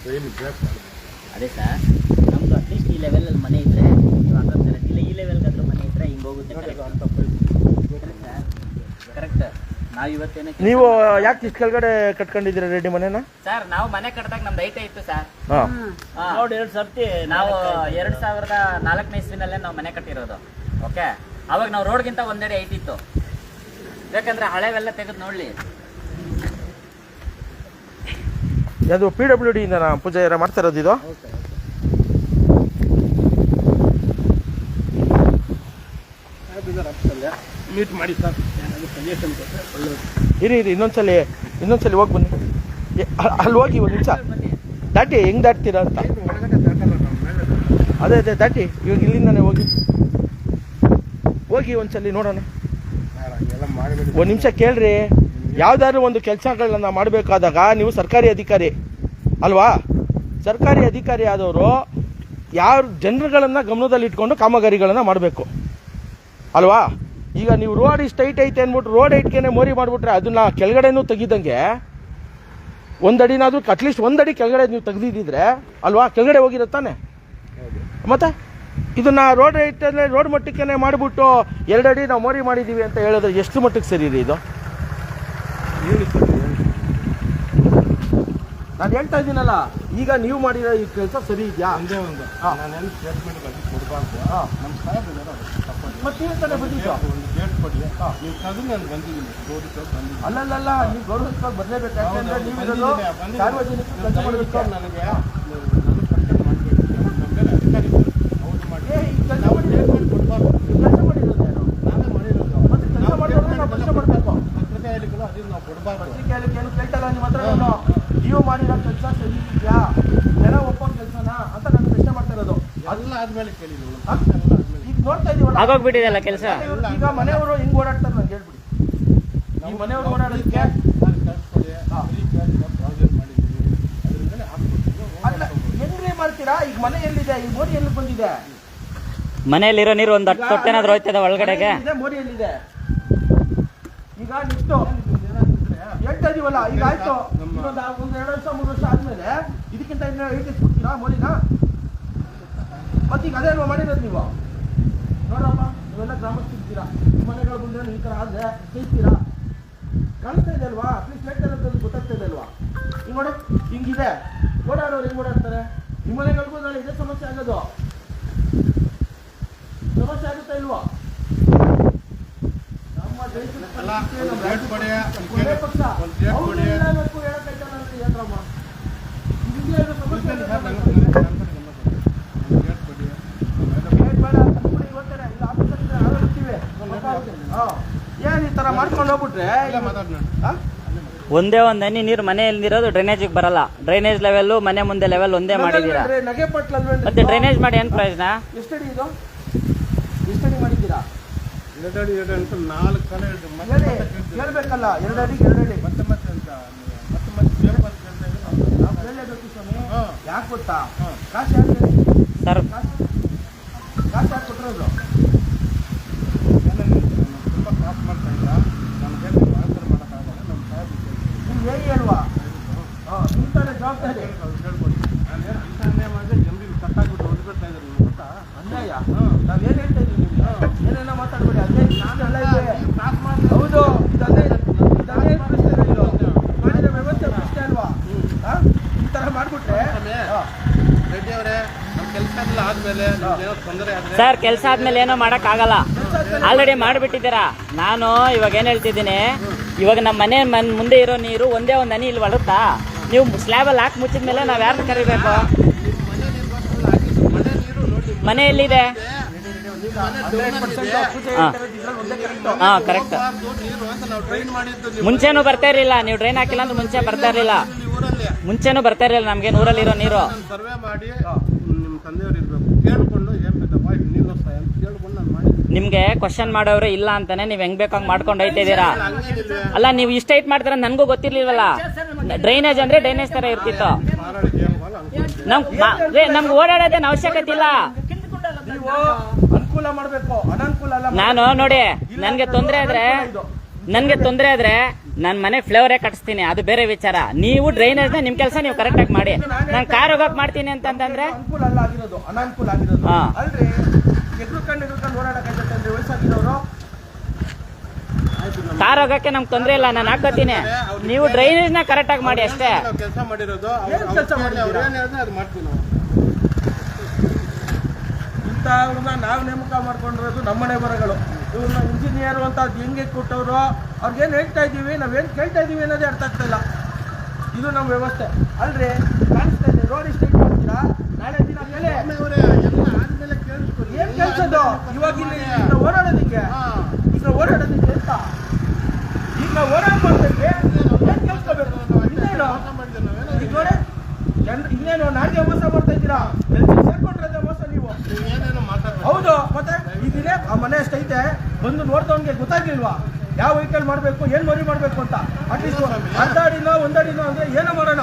ಅದೇ ಸರ್, ನಮ್ದು ಅಟ್ಲೀಸ್ಟ್ ಈ ಲೆವೆಲಲ್ಲಿ ಮನೆ ಇದ್ರೆ ನೀವು ಹಾಕೋತಾರೆ, ಇಲ್ಲ ಈ ಲೆವೆಲ್ಗಾದ್ರೂ ಮನೆ ಇದ್ರೆ ಹಿಂಗೆ ಹೋಗುತ್ತೆ. ಕರೆಕ್ಟ್. ನಾವು ಇವತ್ತೇನಕ್ಕೆ ನೀವು ಯಾಕೆ ಇಷ್ಟು ಕೆಳಗಡೆ ಕಟ್ಕೊಂಡಿದ್ದೀರಾ ರೆಡಿ ಮನೆನ? ಸರ್ ನಾವು ಮನೆ ಕಟ್ಟಿದಾಗ ನಮ್ದು ಐಟೇ ಇತ್ತು ಸರ್. ನೋಡಿ 2 ಸರ್ತಿ ನಾವು 2004ನೇ ಇಸ್ವಿನಲ್ಲೇ ನಾವು ಮನೆ ಕಟ್ಟಿರೋದು. ಓಕೆ, ಅವಾಗ ನಾವು ರೋಡ್ಗಿಂತ ಒಂದೆಡೆ ಐಟ್ ಇತ್ತು. ಯಾಕಂದ್ರೆ ಹಳೆವೆಲ್ಲ ತೆಗೆದು ನೋಡ್ಲಿ. ಅದು PWD ಇಂದ ಪೂಜಾ ಮಾಡ್ತಾ ಇರೋದು ಇದು. ಮೀಟ್ ಮಾಡಿ ಸರ್, ಇರಿ ಇನ್ನೊಂದ್ಸಲಿ ಹೋಗಿ ಬನ್ನಿ. ಅಲ್ಲಿ ಹೋಗಿ ಒಂದು ನಿಮಿಷ ದಾಟಿ, ಹೆಂಗ್ ದಾಟ್ತೀರಾ ಅಂತ. ಅದೇ ದಾಟಿ, ಇವಾಗ ಇಲ್ಲಿಂದಾನೆ ಹೋಗಿ ಒಂದ್ಸಲಿ ನೋಡೋಣ. ಒಂದು ನಿಮಿಷ ಕೇಳ್ರಿ. ಯಾವ್ದಾದ್ರು ಒಂದು ಕೆಲಸಗಳನ್ನ ಮಾಡಬೇಕಾದಾಗ ನೀವು ಸರ್ಕಾರಿ ಅಧಿಕಾರಿ ಅಲ್ವಾ? ಸರ್ಕಾರಿ ಅಧಿಕಾರಿ ಆದವರು ಯಾವ ಜನರುಗಳನ್ನ ಗಮನದಲ್ಲಿ ಇಟ್ಕೊಂಡು ಕಾಮಗಾರಿಗಳನ್ನ ಮಾಡಬೇಕು ಅಲ್ವಾ? ಈಗ ನೀವು ರೋಡ್ ಇಷ್ಟು ಹೈಟ್ ಐತೆ ಅಂದ್ಬಿಟ್ಟು ರೋಡ್ ಹೈಟ್ಗೆ ಮೋರಿ ಮಾಡಿಬಿಟ್ರೆ ಅದನ್ನ ಕೆಳಗಡೆನೂ ತೆಗಿದಂಗೆ ಒಂದಡಿನಾದ್ರೂ ಅಟ್ಲೀಸ್ಟ್ ಒಂದಡಿ ಕೆಳಗಡೆ ನೀವು ತೆಗೆದಿದ್ದಿದ್ರೆ ಅಲ್ವಾ, ಕೆಳಗಡೆ ಹೋಗಿರುತ್ತಾನೆ. ಮತ್ತೆ ಇದನ್ನ ರೋಡ್ ಹೈಟಲ್ಲೇ ರೋಡ್ ಮಟ್ಟಕ್ಕೆ ಮಾಡಿಬಿಟ್ಟು 2 ಅಡಿ ನಾವು ಮೋರಿ ಮಾಡಿದ್ದೀವಿ ಅಂತ ಹೇಳಿದ್ರೆ ಎಷ್ಟು ಮಟ್ಟಕ್ಕೆ ಸರಿ ಇದೆ ಇದು? ನಾನು ಹೇಳ್ತಾ ಇದ್ದೀನಲ್ಲ, ಈಗ ನೀವು ಮಾಡಿರೋ ಈ ಕೆಲಸ ಸರಿ ಇದೆಯಾ? ನಾನೇನು ಸ್ಟೇಟ್ಮೆಂಟ್ ಕೊಡಬಾರ್ದು. ನಮ್ಮ ಸಾಹೇಬ್ ಮತ್ತೆ ತಾನೇ ಬಂದಿದ್ದು. ನೀವು ಕದ್ದು ನಾನು ಬಂದಿದ್ದೀನಿ, ಬಂದಿದ್ದೀನಿ. ಅಲ್ಲಲ್ಲ, ನೀವು ಗೌರವಿಸ್ಕೊಂಡು ಬರಲೇಬೇಕು. ಯಾಕೆಂದ್ರೆ ನೀವು ಸಾರ್ವಜನಿಕ ಕೆಲಸ ಮಾಡಬೇಕು. ನನಗೆ ಅಧಿಕಾರಿ ಹೌದು ಮಾಡಿ ಕೆಲಸ ಮಾಡಿರೋದು ಯಾರು? ನಾವೇ ಮಾಡಿರೋದು. ಮತ್ತೆ ಕೆಲಸ ಮಾಡಿರೋದು ನಾವು ಪ್ರಶ್ನೆ ಮಾಡಬೇಕು. ಪತ್ರಿಕೆ ಹೇಳಿದ್ರು ಅದನ್ನು ನಾವು ಕೊಡಬಾರ್ದು. ಪತ್ರಿಕೆ ಏನು ಕೇಳ್ತಲ್ಲ ನಿಮ್ಮ ಹತ್ರ. ನೀವು ಮಾಡಿರೋ ಕೆಲಸ ಸರಿ ಇದೆಯಾ, ಜನ ಒಪ್ಪೋ ಕೆಲಸನ ಅಂತ ನಾನು ಪ್ರಶ್ನೆ ಮಾಡ್ತಾ ಇರೋದು. ಎಲ್ಲ ಆದ್ಮೇಲೆ ಕೇಳಿದ್ರು. ಈಗ ನೋಡ್ತಾ ಇದೀವಲ್ಲ, ಆಗೋಗ್ಬಿಟ್ಟಿದೆಲ್ಲ ಕೆಲಸ. ಈಗ ಮನೆಯವರು ಹಿಂಗ್ ಓಡಾಡ್ತಾರೆ ನಂಗೆ ಹೇಳ್ಬಿಡಿ. ಈ ಮನೆಯವರು ಓಡಾಡೋದಕ್ಕೆ ಅಲ್ಲ ಹೆಂಗ್ರಿ ಮಾಡ್ತೀರಾ? ಈಗ ಮನೆ ಎಲ್ಲಿದೆ? ಈ ಮೋರಿ ಎಲ್ಲಿ ಬಂದಿದೆ? ಮನೆಯಲ್ಲಿರೋ ನೀರು ಒಂದು 10 ತೊಟ್ಟೆನಾದ್ರೂ ಹೋಯ್ತದ ಒಳಗಡೆಗೆ. ಮೋರಿ ಎಲ್ಲಿದೆ? ಈಗ ನಿಟ್ಟು ಹೇಳ್ತಾ ಇದೀವಲ್ಲ, ಈಗ ಆಯ್ತು. ಇನ್ನೊಂದು 2 ವರ್ಷ 3 ವರ್ಷ ಆದ್ಮೇಲೆ ಇದಕ್ಕಿಂತ ಇನ್ನು ಹೇಳ್ತಿಸ್ಬಿಡ್ತೀರಾ ಮೋರಿನ? ಮತ್ತೀಗ ಅದೇ ಅಲ್ವಾ ಮಾಡಿರೋದು ನೀವು? ನೋಡ್ರಪ್ಪ, ನೀವೆಲ್ಲ ಗ್ರಾಮಸ್ಥರಿದ್ದೀರಾ, ಮನೆಗಳು ಬಂದ್ರೆ ಈ ಥರ ಆದ್ರೆ ಕೇಳ್ತೀರಾ? ಕಾಣಿಸ್ತಾ ಇದೆ ಅಲ್ವಾ? ಅಟ್ಲೀಸ್ಟ್ ಹೇಳ್ತಾ ಗೊತ್ತಾಗ್ತಾ ಇದೆ ಅಲ್ವಾ? ಹಿಂಗ್ ನೋಡಿ, ಹಿಂಗಿದೆ ಓಡಾಡೋರು ಹೆಂಗ್ ಓಡಾಡ್ತಾರೆ? ನಿಮ್ಮ ಮನೆಗಳಿಗೂ ನಾಳೆ ಇದೇ ಸಮಸ್ಯೆ ಆಗೋದು. ಸಮಸ್ಯೆ ಆಗುತ್ತಾ ಇಲ್ವಾ? ನಮ್ಮ ಕೊನೆ ಪಕ್ಷ ಅವ್ರು ಹೇಳಬೇಕು, ಹೇಳಕ್ಕಾಯ್ತಾನಲ್ರಿ ಏನ್ರಮ್ಮ? ಹಿಂಗೆ ಏನೋ ಸಮಸ್ಯೆ ಏನ್ ಈ ತರ ಮಾಡ್ಕೊಂಡು ಹೋಗ್ಬಿಟ್ರೆ ಒಂದೇ ಒಂದು ಹನಿ ನೀರು ಮನೆಯಲ್ಲಿ ಇರೋದು ಡ್ರೈನೇಜಿಗೆ ಬರಲ್ಲ. ಡ್ರೈನೇಜ್ ಲೆವೆಲ್ ಮನೆ ಮುಂದೆ ಲೆವೆಲ್ ಒಂದೇ ಮಾಡಿದ್ದೀರಾ. ಮತ್ತೆ ಡ್ರೈನೇಜ್ ಮಾಡಿ ಏನ್ ಪ್ರಯೋಜನ? ಎಷ್ಟಡಿ ಇದು? ಎಷ್ಟಡಿ ಮಾಡಿದ್ದೀರಾ? 2 ಅಡಿ 2 ಅಂತ 4 ಕಡೆ ಹೇಳ್ಬೇಕಲ್ಲ. 2 ಅಡಿ ಮತ್ತೆ ಅಂತ ಮತ್ತೆ ಹೇಳಲೇಬೇಕು ಸ್ವಾಮಿ. ಯಾಕೆ ಗೊತ್ತಾ? ಕಾಸು ಯಾರು ಸರ್, ಕಾಸು ಯಾರು ಕೊಟ್ಟಿರೋದು? ತುಂಬ ಕ್ರಾಸ್ ಮಾಡ್ತಾ ಇಲ್ಲ. ನಮಗೆ ಆನ್ಸರ್ ಮಾಡೋಕ್ಕಾಗಲ್ಲ. ನಮ್ಮ ಸಾಹೇಬ್ ನೀವು ಹೇಗೆ ಅಲ್ವಾ? ನಿಂತಾನೆ ಜವಾಬ್ದಾರಿ ಹೇಳ್ಕೊಡಿ. ನಾನು ಅಂತ ಅನ್ಯಾಯ ಮಾಡಿದ್ರೆ ಜನರಿಗೆ ಕಟ್ಟಾಗ್ಬಿಟ್ಟು ಹೊಡೆದ್ಬಿಡ್ತಾ ಇದ್ದಾರೆ. ನೀವು ಗೊತ್ತಾ ಅನ್ಯಾಯ? ನಾವೇನು ಹೇಳ್ತಾ ಇದ್ದೀವಿ ನಿಮ್ಗೆ? ಏನೇನೋ ಮಾತಾಡ್ಬೇಡಿ. ಅದೇ ನಾನು ಅಲ್ಲ ಇದೆ. ಹೌದು, ಇದೇ ಮಾಡಿದ ವ್ಯವಸ್ಥೆ ಪ್ರಶ್ನೆ ಅಲ್ವಾ? ಈ ಥರ ಮಾಡಿಬಿಟ್ರೆ ರೆಡ್ಡಿ ಅವರೇ, ನಮ್ಮ ಕೆಲಸ ಎಲ್ಲ ಆದ್ಮೇಲೆ ಏನೋ ತೊಂದರೆ ಆದ್ರೆ ಸರ್ ಕೆಲಸ ಆದ್ಮೇಲೆ ಏನೋ ಮಾಡಕ್ ಆಗಲ್ಲ. ಆಲ್ರೆಡಿ ಮಾಡಿಬಿಟ್ಟಿದ್ದೀರಾ. ನಾನು ಇವಾಗ ಏನ್ ಹೇಳ್ತಿದ್ದೀನಿ, ಇವಾಗ ನಮ್ಮ ಮನೆ ಮುಂದೆ ಇರೋ ನೀರು ಒಂದೇ ಒಂದು ಹನಿ ಇಲ್ಲಿ ಬರುತ್ತಾ? ನೀವು ಸ್ಲ್ಯಾಬಲ್ಲಿ ಹಾಕಿ ಮುಚ್ಚಿದ ಮೇಲೆ ನಾವ್ ಯಾರನ್ನ ಕರಿಬೇಕು? ಮನೆ ಎಲ್ಲಿದೆ? ಕರೆಕ್ಟ್. ಮುಂಚೆನೂ ಬರ್ತಾ ಇರಲಿಲ್ಲ. ನೀವು ಡ್ರೈನ್ ಹಾಕಿಲ್ಲ ಅಂದ್ರೆ ಮುಂಚೆ ಬರ್ತಾ ಇರಲಿಲ್ಲ. ಮುಂಚೆನೂ ಬರ್ತಾ ಇರಲಿಲ್ಲ ನಮ್ಗೆ ಊರಲ್ಲಿರೋ ನೀರು. ಸರ್ವೆ ಮಾಡಿ ನಿಮ್ಮ ತಂದೆಯವರು ಇರ್ಬೇಕು, ಕೇಳ್ಕೊಂಡು ಏನ್ ನೀರು ಅಂತ ಕೇಳ್ಕೊಂಡು ನಾನು ಮಾಡಿ. ನಿಮ್ಗೆ ಕ್ವಶನ್ ಮಾಡೋರು ಇಲ್ಲ ಅಂತಾನೆ ನೀವ್ ಹೆಂಗ್ ಬೇಕಂಗ್ ಮಾಡ್ಕೊಂಡು ಹೋಯ್ತಿದ್ದೀರಾ. ಅಲ್ಲ, ನೀವು ಇಷ್ಟ ಹೈಟ್ ಮಾಡ್ತಾರ ನನ್ಗೂ ಗೊತ್ತಿರ್ಲಿಲ್ವಲ್ಲ. ಡ್ರೈನೇಜ್ ಅಂದ್ರೆ ಡ್ರೈನೇಜ್ ತರ ಇರ್ತಿತ್ತು. ನಮ್ಗೆ ಓಡಾಡೋದೇನು ಅವಶ್ಯಕತೆ ಇಲ್ಲ. ಅನುಕೂಲ ಮಾಡಬೇಕು, ಅನಾನುಕೂಲ ಅಲ್ಲ. ನಾನು ನೋಡಿ, ನನ್ಗೆ ತೊಂದರೆ ಆದ್ರೆ ನನ್ನ ಮನೆ ಫ್ಲೇವರೇ ಕಟ್ಟಿಸ್ತೀನಿ, ಅದು ಬೇರೆ ವಿಚಾರ. ನೀವು ಡ್ರೈನೇಜ್ನ ನಿಮ್ಮ ಕೆಲಸ ನೀವು ಕರೆಕ್ಟಾಗಿ ಮಾಡಿ. ನಾನು ಕಾರ್ ಹೋಗಕ್ಕೆ ಮಾಡ್ತೀನಿ ಅಂತಂದ್ರೆ ಅನುಕೂಲ ಅಲ್ಲ ಆಗಿರೋದು, ಅನಾನುಕೂಲ ಆಗಿರೋದು. ಹಾ. ಅಲ್ರಿ ಎಗ್ರುಕೊಂಡು ಓಡಾಡಕ್ಕಾಗತ್ತೆ ವಯಸ್ಸಾಗಿರೋರು. ಕಾರ್ ಹೋಗಕ್ಕೆ ನಮ್ಗೆ ತೊಂದರೆ ಇಲ್ಲ, ನಾನು ಹಾಕೋತೀನಿ. ನೀವು ಡ್ರೈನೇಜ್ನ ಕರೆಕ್ಟಾಗಿ ಮಾಡಿ ಅಷ್ಟೇ. ಕೆಲಸ ಮಾಡಿರೋದು ಏನ್ ಕೆಲ್ಸ ಮಾಡಿದ್ದೀರಾ? ಅವ್ರು ಏನ್ ಹೇಳಿದ್ರೆ ಅದು ಮಾಡ್ತೀವಿ ನಾವು. ಇಂಥವ್ರನ್ನ ನಾವು ನೇಮಕ ಮಾಡ್ಕೊಂಡಿರೋದು ನಮ್ಮನೆ ಬರಗಳು. ಇವ್ರನ್ನ ಇಂಜಿನಿಯರ್ ಅಂತ ಹೆಂಗೆ ಕೊಟ್ಟವರು, ಅವ್ರಿಗೇನು ಹೇಳ್ತಾ ಇದ್ದೀವಿ, ನಾವೇನು ಕೇಳ್ತಾ ಇದ್ದೀವಿ ಅನ್ನೋದೇ ಅರ್ಥ ಆಗ್ತಾ ಇಲ್ಲ. ಇದು ನಮ್ಮ ವ್ಯವಸ್ಥೆ ಅಲ್ರಿ. ಕಾಣಿಸ್ತಾ ಇದೆ ರೋಡ್ ಇಷ್ಟ ಮಾಡ್ತೀರಾ, ನಾಳೆ ದಿನ ಮೇಲೆ ಅವರೇ ಎಲ್ಲ ಆದ್ಮೇಲೆ ಕೇಳಿಸ್ಕೊಳ್ಳಿ. ಏನ್ ಕೆಲ್ಸದ್ದು ಇವಾಗ ಇಲ್ಲಿ ಈಗ ಓಡಾಡೋದಕ್ಕೆ, ಈಗ ಓಡಾಡೋದಕ್ಕೆ ಅಂತ ಈಗ ನಾವು ಓಡಾಡ್ಕೊಂಡ್ರೆ ಏನ್ ಕೇಳಿಸ್ಕೋಬೇಕು? ಇನ್ನೇನು ಈಗ ನೋಡಿ ಇನ್ನೇನು ನಾಡಿಗೆ ಮೋಸ ಮಾಡ್ತಾ ಇದ್ದೀರಾ, ಸೇರ್ಕೊಂಡ್ರೆ ಮೋಸ ನೀವು. ಏನೇನೋ ಮಾತಾಡ್ತಾರೆ. ಹೌದು, ಮತ್ತೆ ಇದನ್ನೇ ಆ ಮನೆ ಅಷ್ಟೈತೆ ಬಂದು ನೋಡ್ದವನ್ಗೆ ಗೊತ್ತಾಗ್ಲಿಲ್ವಾ ಯಾವ ವೆಹಿಕಲ್ ಮಾಡಬೇಕು, ಏನ್ ಮರಿ ಮಾಡಬೇಕು ಅಂತ? ಅಟ್ಲೀಸ್ಟ್ ಅರ್ಧ ಅಡಿನೋ ಒಂದಡಿನೋ ಅಂದ್ರೆ ಏನೋ ಮಾಡೋಣ,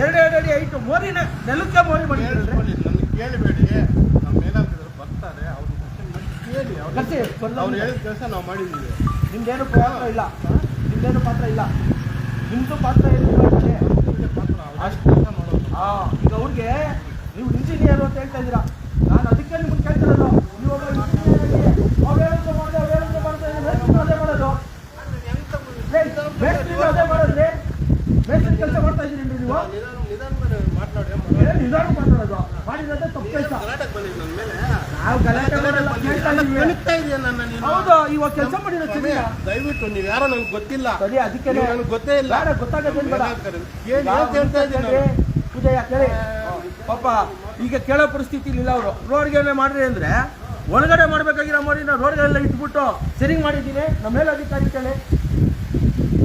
2 ಅಡಿ ಹೈಟು ಮೋರಿನ ನೆಲಕ್ಕೆ ಮೋರಿ ಮಾಡಿದ್ರೆ ನನಗೆ ಕೇಳಬೇಡಿ, ನಮ್ಮ ಮೇಲಾಗ್ತಿದ್ರು ಬರ್ತಾರೆ, ಅವ್ರ ಕೇಳಿ ಅವ್ರು ಹೇಳಿದ ಕೆಲಸ ನಾವು ಮಾಡಿದ್ದೀವಿ. ನಿಮ್ದೇನು ಪಾತ್ರ ಇಲ್ಲ, ನಿಮ್ದೇನು ಪಾತ್ರ ಇಲ್ಲ, ನಿಮ್ದು ಪಾತ್ರ ಏನಿಲ್ಲ. ಅಷ್ಟು ಕೆಲಸ ಮಾಡೋದು. ಈಗ ಅವ್ರಿಗೆ ನೀವು ಇಂಜಿನಿಯರ್ ಅಂತ ಹೇಳ್ತಾ ಇದ್ದೀರಾ, ನಾನು ಅದಕ್ಕೆ ನಿಮ್ಗೆ ಕೇಳ್ತಿರೋದು. ನೀವು ಒಬ್ಬ ಇಂಜಿನಿಯರ್ ಅದೇ ಮಾಡೋದು, ಅದೇ ಮಾಡೋದ್ರಿ, ಮೇಸ್ತ್ರಿ ಕೆಲಸ ಮಾಡ್ತಾ ಇದ್ದೀರಿ ನೀವು. ನಿಧಾನ ಮಾತನಾಡಿ ನಿಧಾನ ಮಾತಾಡೋದು ಮಾಡಿರೋದೇ ತಪ್ಪು ಕೆಲಸ. ಗಲಾಟೆಗೆ ಬಂದಿದ್ದು ನನ್ನ ಮೇಲೆ. ನಾವು ಗಲಾಟೆ ಮಾಡಲ್ಲ, ಕೇಳ್ತಾ ಇದೀವಿ. ಕಲಿತಾ ಇದೆಯಾ ನನ್ನ ನೀನು? ಹೌದು, ಇವಾಗ ಕೆಲಸ ಮಾಡಿರೋ ಸರಿಯಾ? ದಯವಿಟ್ಟು ನೀವು ಯಾರೋ ನನಗೆ ಗೊತ್ತಿಲ್ಲ. ಸರಿ, ಅದಕ್ಕೆ ನನಗೆ ಗೊತ್ತೇ ಇಲ್ಲ. ಗೊತ್ತಾಗೋದೇನು ಬೇಡ. ಏನ್ ಹೇಳ್ತಾ ಇದ್ದೀನಿ ಪೂಜೆಯ ಕೇಳಿ ಪಾಪ ಈಗ ಕೇಳೋ ಪರಿಸ್ಥಿತಿ ಇಲ್ಲ. ಅವರು ರೋಡ್ಗೆ ಮಾಡ್ರಿ ಅಂದ್ರೆ ಒಳಗಡೆ ಮಾಡ್ಬೇಕಾಗಿರೋ ಮರಿನ ರೋಡ್ಗಳೆಲ್ಲ ಇಟ್ಬಿಟ್ಟು ಸರಿಂಗ್ ಮಾಡಿದ್ದೀನಿ. ನಮ್ಮ ಮೇಲಧಿಕಾರಿ ಕೇಳಿ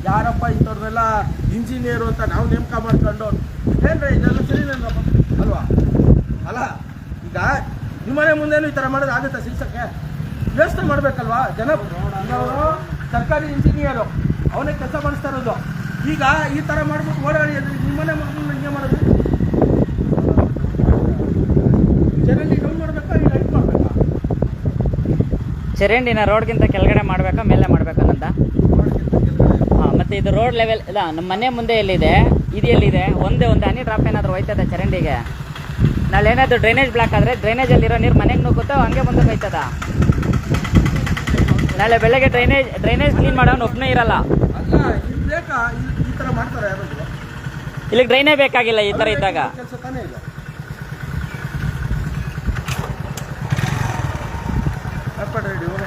ಯಾರಪ್ಪ ಇಂಥವ್ರನ್ನೆಲ್ಲ ಇಂಜಿನಿಯರು ಅಂತ ನಾವು ನೇಮಕ ಮಾಡ್ಕೊಂಡು ಏನ್ರಿ ಇದೆಲ್ಲ ಸರಿನೇನಪ್ಪ ಅಲ್ವಾ? ಅಲ್ಲ ಈಗ ನಿಮ್ಮನೆ ಮುಂದೇನು ಈ ಥರ ಮಾಡೋದು ಆಗುತ್ತೆ? ಶಿಲ್ಸಕ್ಕೆ ವ್ಯವಸ್ಥೆ ಮಾಡಬೇಕಲ್ವಾ? ಜನ ಅವರು ಸರ್ಕಾರಿ ಇಂಜಿನಿಯರು, ಅವನೇ ಕೆಲಸ ಮಾಡಿಸ್ತಾ ಇರೋದು. ಈಗ ಈ ಥರ ಮಾಡ್ಬಿಟ್ಟು ಓಡಾಡಿ ಅಂದ್ರೆ ನಿಮ್ಮನೆ ಮಕ್ಕಳು ಹಿಂಗೆ ಮಾಡೋದು. ಚರಂಡಿ ಡೌನ್ ಮಾಡಬೇಕಾ, ಇಲ್ಲ ಲೈಟ್ ಮಾಡಬೇಕಾ? ಚರಂಡಿನ ರೋಡ್ಗಿಂತ ಕೆಳಗಡೆ ಮಾಡಬೇಕಾ ಮೇಲೆ ಮಾಡಬೇಕಾ ಅಂತ? ಹಾಂ, ಮತ್ತು ಇದು ರೋಡ್ ಲೆವೆಲ್ ಇಲ್ಲ. ನಮ್ಮ ಮನೆ ಮುಂದೆ ಎಲ್ಲಿದೆ, ಇದು ಎಲ್ಲಿದೆ? ಒಂದೇ ಒಂದು ಹನಿ ಡ್ರಾಪ್ ಏನಾದರೂ ಹೋಯ್ತದ ಚರಂಡಿಗೆ? ನಾಳೆ ಏನಾದರೂ ಡ್ರೈನೇಜ್ ಬ್ಲಾಕ್ ಆದರೆ ಡ್ರೈನೇಜಲ್ಲಿರೋ ನೀರು ಮನೆಗೆ ನುಗ್ಗುತ್ತೋ ಹಂಗೆ ಮುಂದೆ ಹೋಯ್ತದ? ನಾಳೆ ಬೆಳಗ್ಗೆ ಡ್ರೈನೇಜ್ ಕ್ಲೀನ್ ಮಾಡೋನು ಒಬ್ಬನೇ ಇರಲ್ಲ. ಅಲ್ಲ, ಇದು ಬೇಕಾ? ಈ ಥರ ಮಾಡ್ತಾರೆ ಯಾರಾದ್ರು? ಇಲ್ಲಿಗೆ ಡ್ರೈನೇ ಬೇಕಾಗಿಲ್ಲ ಈ ಥರ ಇದ್ದಾಗ. ಕೆಲಸ ತಾನೇ ಇಲ್ಲ. ರೆಡಿ ಹೋಗೋಣ.